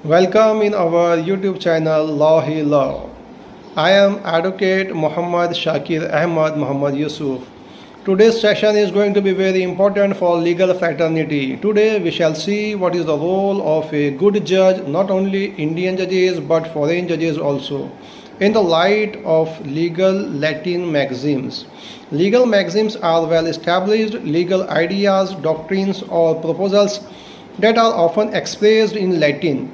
Welcome in our YouTube channel Law He Law. I am Advocate Muhammad Shakir Ahmad Muhammad Yusuf. Today's session is going to be very important for legal fraternity. Today we shall see what is the role of a good judge, not only Indian judges but foreign judges also, in the light of legal Latin maxims. Legal maxims are well established legal ideas, doctrines, or proposals that are often expressed in Latin.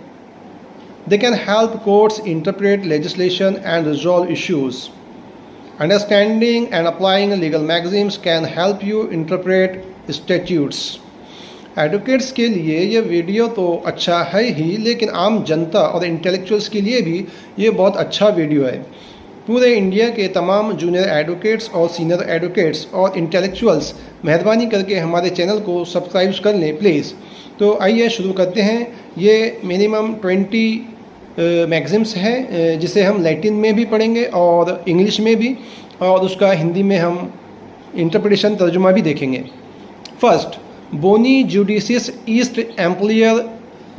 They can help courts interpret legislation and resolve issues. Understanding and applying legal maxims can help you interpret statutes. Advocates के लिए ये video तो अच्छा है ही, लेकिन आम जनता और intellectuals के लिए भी ये बहुत अच्छा वीडियो है। पूरे इंडिया के तमाम जूनियर एडवोकेट्स और सीनियर एडवोकेट्स और इंटेलेक्चुअल्स मेहरबानी करके हमारे चैनल को सब्सक्राइब कर लें प्लीज़। तो आइए शुरू करते हैं। ये मिनिमम 20 मैगज़िम्स हैं जिसे हम लैटिन में भी पढ़ेंगे और इंग्लिश में भी, और उसका हिंदी में हम इंटरप्रिटेशन तर्जुमा भी देखेंगे। फर्स्ट, बोनी जुडिसियस ईस्ट एम्प्लियर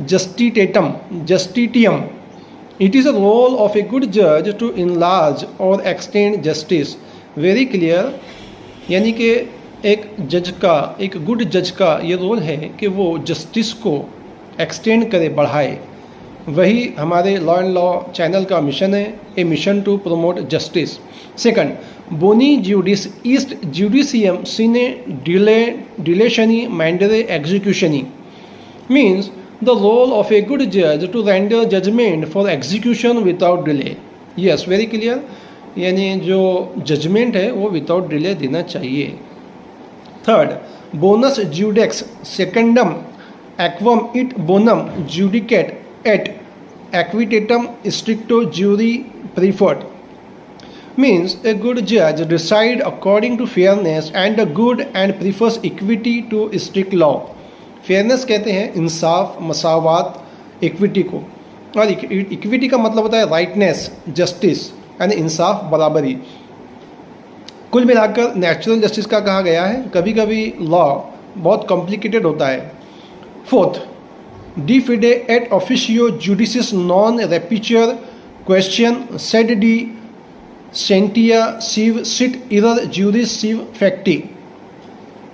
जस्टिटियम। It is a role of a good judge to enlarge or extend justice. Very clear, यानी कि एक गुड जज का ये रोल है कि वो जस्टिस को एक्सटेंड करे, बढ़ाए। वही हमारे लॉ एंड लॉ चैनल का मिशन है, a mission to promote justice. Second, बोनी जुडिस ईस्ट जुडिशियम सिने डिलेशनी मैंडरे एग्जीक्यूशनी means the role of a good judge to render judgment for execution without delay. Yes, very clear, यानी जो जजमेंट है वो विदाउट डिले देना चाहिए। थर्ड, बोनस जुडेक्स सेकेंडम एक्वम इट बोनम जुडिकेट एट एक्विटेटम स्ट्रिक्टो ज्यूरी प्रीफर्ड means a good judge decide according to fairness and a good and prefers equity to strict law. Fairness कहते हैं इंसाफ, मसावात, इक्विटी को, और इक्विटी का मतलब होता है राइटनेस, जस्टिस यानी इंसाफ, बराबरी। कुल मिलाकर नेचुरल जस्टिस का कहा गया है। कभी कभी लॉ बहुत कॉम्प्लिकेटेड होता है। फोर्थ, डी फिडे एट ऑफिशियो जुडिसिस नॉन रेपिचर क्वेश्चन सेड डी सेंटिया सिव सिट इरर ज्यूरिस सिव फैक्टी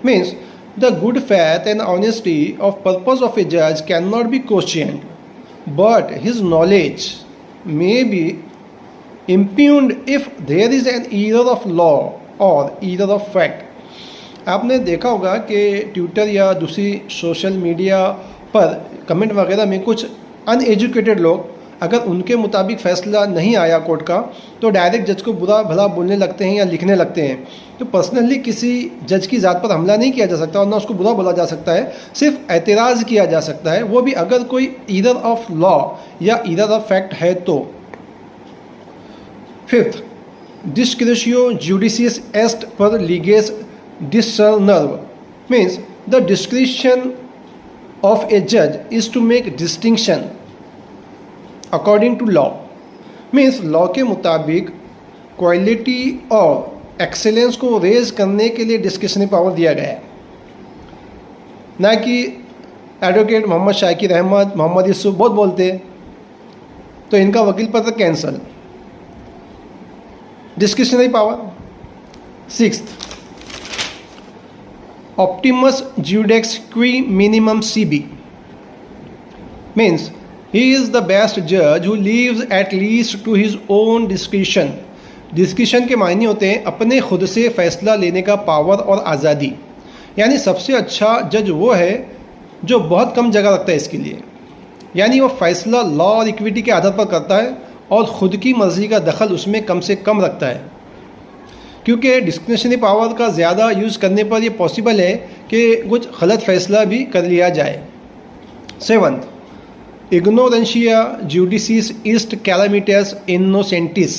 means the good faith and honesty of purpose of a judge cannot be questioned, but his knowledge may be impugned if there is an error of law or error of fact. आपने देखा होगा कि Twitter या दूसरी social media पर comment वगैरह में कुछ अनएजुकेटेड लोग, अगर उनके मुताबिक फ़ैसला नहीं आया कोर्ट का, तो डायरेक्ट जज को बुरा भला बोलने लगते हैं या लिखने लगते हैं। तो पर्सनली किसी जज की ज़ात पर हमला नहीं किया जा सकता और ना उसको बुरा बोला जा सकता है, सिर्फ एतराज़ किया जा सकता है, वो भी अगर कोई ईरर ऑफ लॉ या ईरर ऑफ फैक्ट है तो। फिफ्थ, डिस्क्रेशियो जुडिशियस एस्ट पर लीगेस डिसर्नर means the description of a जज is to make distinction according to law means law के मुताबिक क्वालिटी और एक्सेलेंस को रेज करने के लिए डिस्क्रिशनरी पावर दिया गया है, ना कि एडवोकेट मोहम्मद शाकिर अहमद मोहम्मद यूसुफ बहुत बोलते तो इनका वकील पत्र कैंसल। Discretionary power. सिक्स्थ, ऑप्टिमस ज्यूडेक्स क्वी मिनिमम सीबी means he is the best judge who leaves at least to his own discretion. Discretion के मायने होते हैं अपने खुद से फ़ैसला लेने का पावर और आज़ादी, यानी सबसे अच्छा जज वो है जो बहुत कम जगह रखता है इसके लिए, यानी वो फ़ैसला लॉ और इक्विटी के आधार पर करता है और ख़ुद की मर्ज़ी का दखल उसमें कम से कम रखता है, क्योंकि डिस्क्रिशनरी पावर का ज़्यादा यूज़ करने पर यह पॉसिबल है कि कुछ गलत फ़ैसला भी कर लिया जाए। Seventh, ignorantia judicis est calamitas innocentis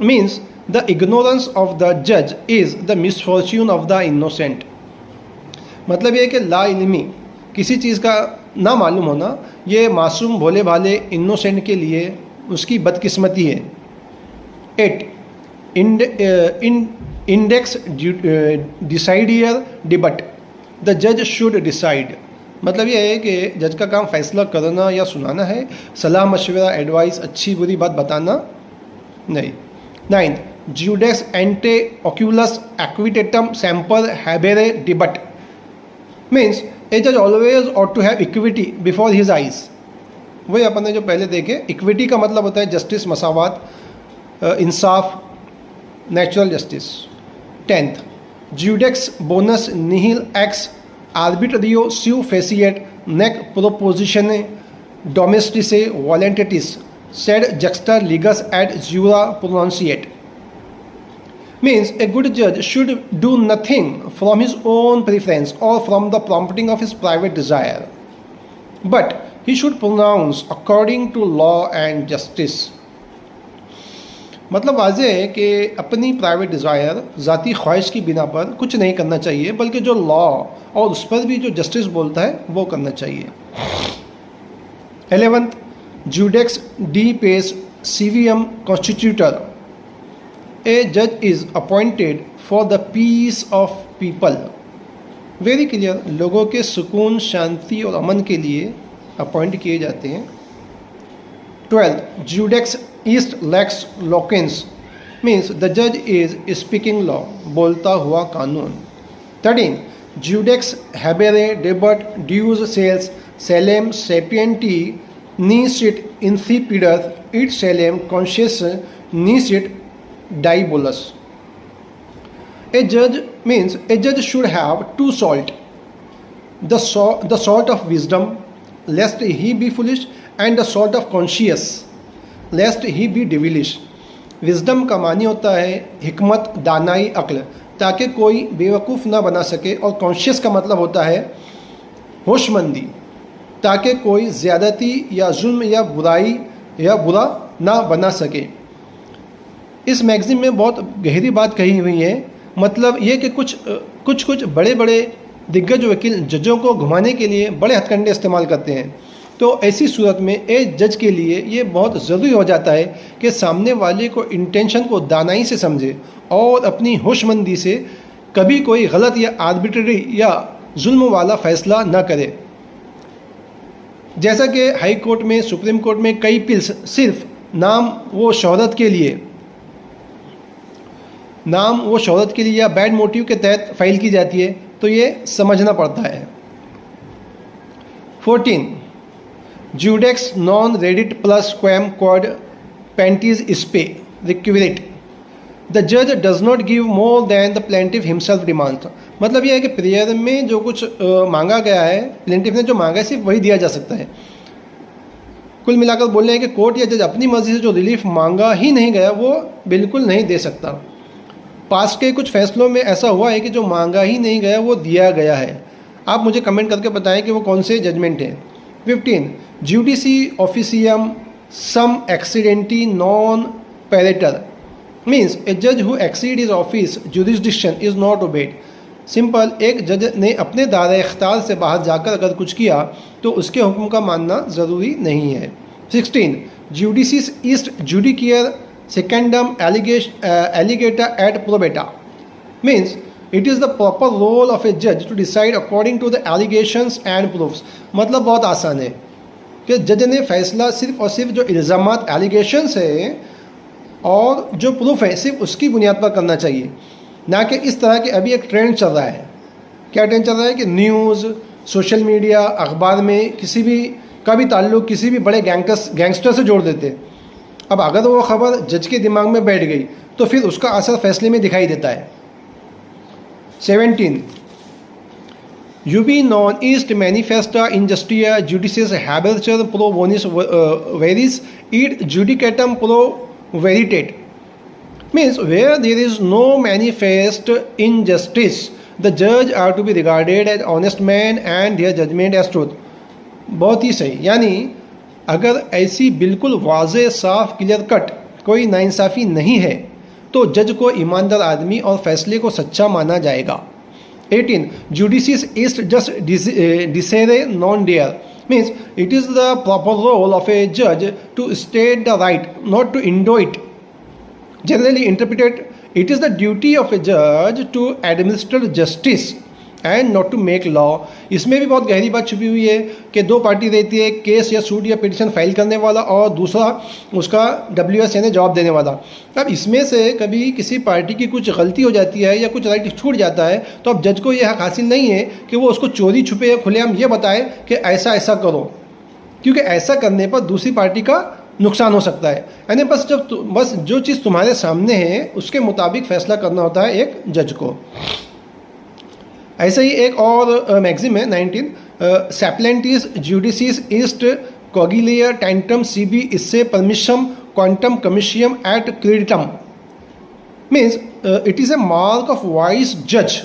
means the ignorance of the judge is the misfortune of the innocent. मतलब ये कि ला इल्मी, किसी चीज़ का ना मालूम होना, ये मासूम भोले भाले इनोसेंट के लिए उसकी बदकिस्मती है। 8, इंडेक्स डिसाइडियर डिबट, द जज शुड डिसाइड मतलब ये है कि जज का काम फैसला करना या सुनाना है, सलाह मशवरा एडवाइस अच्छी बुरी बात बताना नहीं। 9th ज्यूडेक्स एंटे ओक्यूलस एक्विटेटम सैम्पर हैबेरे डिबट मीन्स ए जज always ought to have equity before his eyes. वही अपन ने जो पहले देखे, इक्विटी का मतलब होता है जस्टिस, मसावत, इंसाफ, नेचुरल जस्टिस। 10th ज्यूडेक्स बोनस निहिल एक्स आर्बिट्रियो स्यू फेसिएट नेक प्रोपोजिशने डोमेस्टिसे वॉलेंटिटिस सेड जक्स्टा लिगस एट ज्यूरा प्रोनाउंसिएट मीन्स ए गुड जज should do nothing from his own preference और from the prompting of his private desire, but he should pronounce according to law and justice. मतलब वाज़ेह है कि अपनी प्राइवेट डिज़ायर, ज़ाती ख्वाहिश की बिना पर कुछ नहीं करना चाहिए, बल्कि जो लॉ और उस पर भी जो जस्टिस बोलता है वो करना चाहिए। 11th ज्यूडेक्स डी पेस सीवियम कॉन्स्टिट्यूटर ए जज is appointed for the peace of people. Very clear, लोगों के सुकून, शांति और अमन के लिए अपॉइंट किए जाते हैं। 12th ज्यूडेक्स east lakes लोकेंस means the जज इज स्पीकिंग लॉ, बोलता हुआ कानून। 13 ज्यूडेक्स हैबेरे debut dues sales सेलेम सेपियंटी नीसिट insipidus it सेलेम conscious नीसिट डाइबोलस। ए जज मीन्स ए जज should have to salt, the salt of wisdom लेस्ट he B foolish and the salt of conscious लेस्ट he B डिविलिश। Wisdom का मानी होता है हिकमत, दानाई, अक्ल, ताकि कोई बेवकूफ़ ना बना सके, और कॉन्शियस का मतलब होता है होशमंदी, ताकि कोई ज़्यादती या जुल्म या बुराई या बुरा ना बना सके। इस मैगज़ीन में बहुत गहरी बात कही हुई है, मतलब ये कि कुछ बड़े बड़े दिग्गज वकील जजों को घुमाने के लिए बड़े हथकंडे इस्तेमाल करते हैं। तो ऐसी सूरत में एक जज के लिए ये बहुत ज़रूरी हो जाता है कि सामने वाले को इंटेंशन को दानाई से समझे और अपनी होशमंदी से कभी कोई गलत या आर्बिट्ररी या जुल्म वाला फ़ैसला न करे। जैसा कि हाई कोर्ट में, सुप्रीम कोर्ट में कई पिल्स सिर्फ नाम वो शोहरत के लिए या बैड मोटिव के तहत फाइल की जाती है, तो ये समझना पड़ता है। 14 ज्यूडेक्स नॉन रेडिट प्लस क्वैम क्वाड पेंटीज स्पे रिक्विरेट द जज does not give more than the plaintiff himself demand. मतलब यह है कि प्रेयर में जो कुछ मांगा गया है, प्लेंटिफ ने जो मांगा है सिर्फ वही दिया जा सकता है। कुल मिलाकर बोल रहे हैं कि कोर्ट या जज अपनी मर्जी से जो रिलीफ मांगा ही नहीं गया वो बिल्कुल नहीं दे सकता। पास के कुछ फैसलों में ऐसा हुआ है कि जो मांगा ही नहीं गया वो दिया गया है। आप मुझे कमेंट करके बताएं कि वो कौन से जजमेंट हैं। 15 ज्यूडिसी ऑफिसियम सम एक्सीडेंटी नॉन पैरेटर मीन्स ए जज who exceed his office jurisdiction is not obeyed. Simple, एक जज ने अपने दायरे इख्तियार से बाहर जाकर अगर कुछ किया तो उसके हुक्म का मानना ज़रूरी नहीं है। 16 ज्यूडिसिस ईस्ट जुडिकियर सेकेंडम एलिगेटा एट प्रोबेटा means it is the proper role of a जज to decide according to the allegations and proofs. मतलब बहुत आसान है कि जज ने फैसला सिर्फ और सिर्फ जो इल्ज़ामात, एलिगेशंस है और जो प्रूफ है सिर्फ उसकी बुनियाद पर करना चाहिए, ना कि इस तरह के अभी एक ट्रेंड चल रहा है। क्या ट्रेंड चल रहा है कि न्यूज़, सोशल मीडिया, अखबार में किसी भी का भी ताल्लुक़ किसी भी बड़े गैंगस्टर से जोड़ देते। अब अगर वो ख़बर जज के दिमाग में बैठ गई तो फिर उसका असर फैसले में दिखाई देता है। 17 Ubi non est manifesta injustia judices habetur pro bonis veris id judicatum pro veritate means where there is no manifest injustice the judge are to be regarded as honest man and their judgment as truth। बहुत ही सही, यानी अगर ऐसी बिल्कुल वाज़े साफ clear cut कोई नाइंसाफ़ी नहीं है तो जज को ईमानदार आदमी और फैसले को सच्चा माना जाएगा। 18 जुडिसिस इस्ट जस्ट डिसेरे नॉन डेयर means it is the proper role of a जज to state the right not to endow it. Generally interpreted it is the duty of a जज to administer justice and not to make law. इसमें भी बहुत गहरी बात छुपी हुई है कि दो पार्टी रहती है, केस या सूट या पिटिशन फाइल करने वाला और दूसरा उसका WS यानी जवाब देने वाला। अब इसमें से कभी किसी पार्टी की कुछ गलती हो जाती है या कुछ राइट छूट जाता है तो अब जज को यह हक हासिल नहीं है कि वो उसको चोरी छुपे या खुलेआम ये बताए कि ऐसा ऐसा करो, क्योंकि ऐसा करने पर दूसरी पार्टी का नुकसान हो सकता है। यानी बस जो चीज़ तुम्हारे सामने है उसके मुताबिक फैसला करना होता है एक जज को। ऐसे ही एक और मैगजिम है 19 सैप्लेंटिस जुडिसिस ईस्ट कोगिलियर टैंटम सीबी इससे परमिशम क्वांटम कमिशियम एट क्रीडिटम means it is a mark of wise जज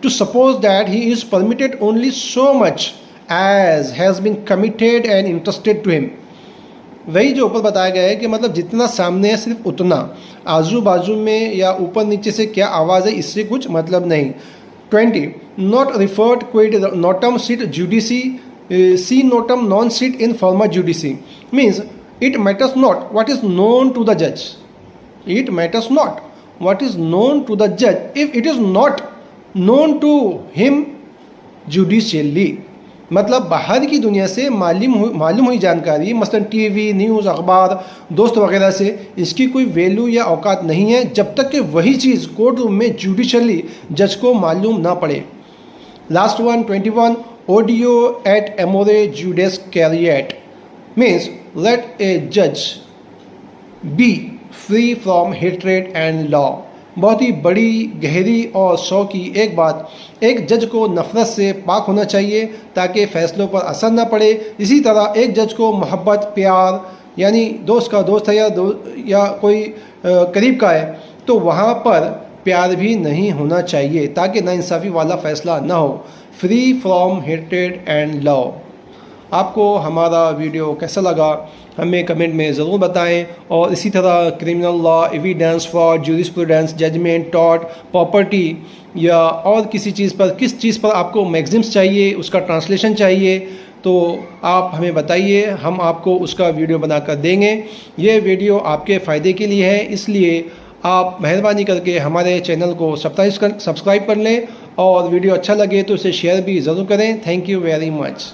to suppose that he is permitted only so much as has been committed and interested to him. वही जो ऊपर बताया गया है कि मतलब जितना सामने है सिर्फ उतना, आजू बाजू में या ऊपर नीचे से क्या आवाज़ है इससे कुछ मतलब नहीं। 20 not referred quid notam sit judici si notam non sit in forma judici means it matters not what is known to the judge, it matters not what is known to the judge if it is not known to him judicially। मतलब बाहर की दुनिया से मालूम हुई जानकारी मसलन TV news अखबार दोस्त वगैरह से इसकी कोई वैल्यू या औकात नहीं है जब तक कि वही चीज़ कोर्ट रूम में जुडिशली जज को मालूम ना पड़े। लास्ट वन 21 ऑडियो एट एमोरे जुडेस कैरिएट मीन्स लेट ए जज be free from hatred and law. बहुत ही बड़ी गहरी और शौक की एक बात, एक जज को नफ़रत से पाक होना चाहिए ताकि फ़ैसलों पर असर न पड़े। इसी तरह एक जज को मोहब्बत प्यार यानी दोस्त का दोस्त है या कोई करीब का है तो वहाँ पर प्यार भी नहीं होना चाहिए ताकि नाइंसाफ़ी वाला फ़ैसला ना हो। Free from hatred and law. आपको हमारा वीडियो कैसा लगा हमें कमेंट में ज़रूर बताएं और इसी तरह criminal law, evidence, fraud, jurisprudence, judgment, tort, property या और किसी चीज़ पर किस चीज़ पर आपको मैगज़िन्स चाहिए, उसका ट्रांसलेशन चाहिए तो आप हमें बताइए, हम आपको उसका वीडियो बनाकर देंगे। ये वीडियो आपके फ़ायदे के लिए है, इसलिए आप मेहरबानी करके हमारे चैनल को सब्सक्राइब कर लें और वीडियो अच्छा लगे तो इसे शेयर भी ज़रूर करें। Thank you very much.